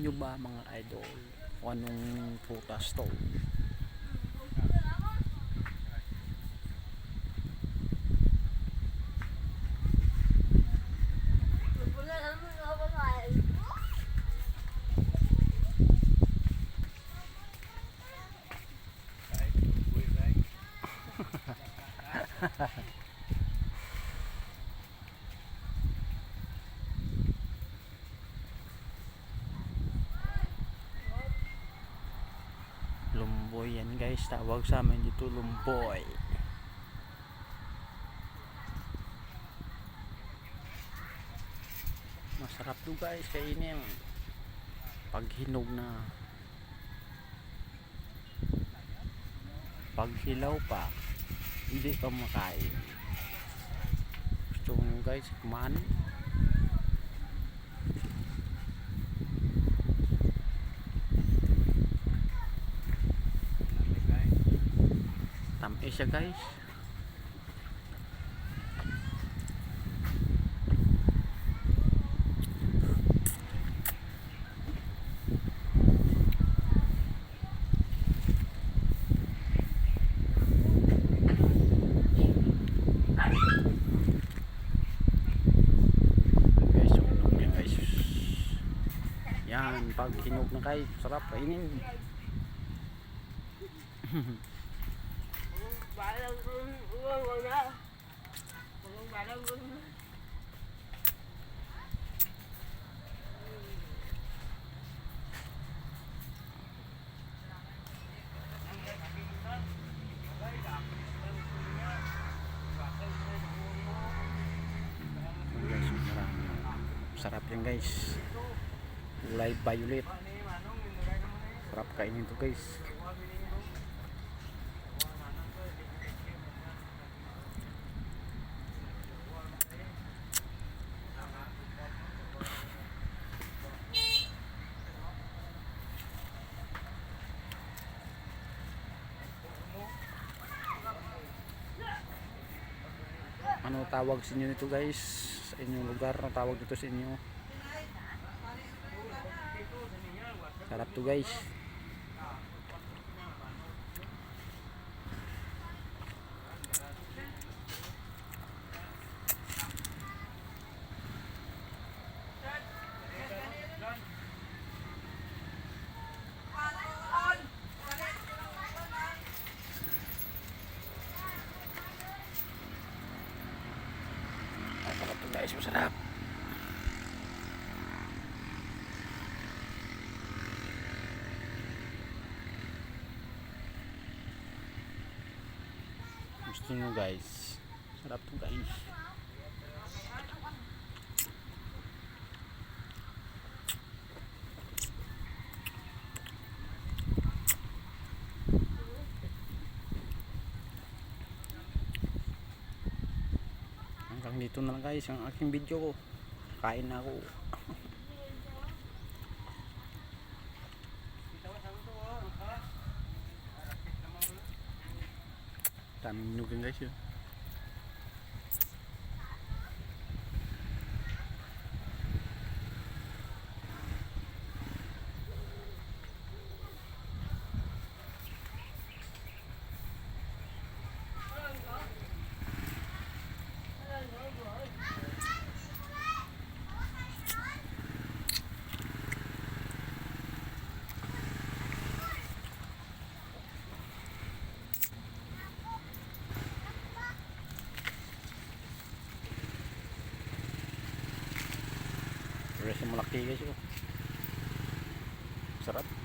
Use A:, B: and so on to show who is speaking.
A: nyo ba mga idol kung anong prutas to? Lumboy yan guys, tawag sa amin dito lumboy. Masarap to guys, kainin pag hinog na, pag hilaw pa hindi pa makain. Gusto mo guys, kumain. Tamis siya guys. Yan, pag hinog na guys, sarap kainin. Sarap yan guys, kulay violet, sarap kainin to guys. Ano tawag sa inyo nito guys, sa inyong lugar? Ano tawag dito sa inyo? Sarap to guys. Masarap to guys, masarap. Gusto nyo guys, sarap to guys. Hanggang dito na lang guys ang aking video ko. Kain na ako. Daming nugan guys yun. Pero malaki guys yun. Sarap.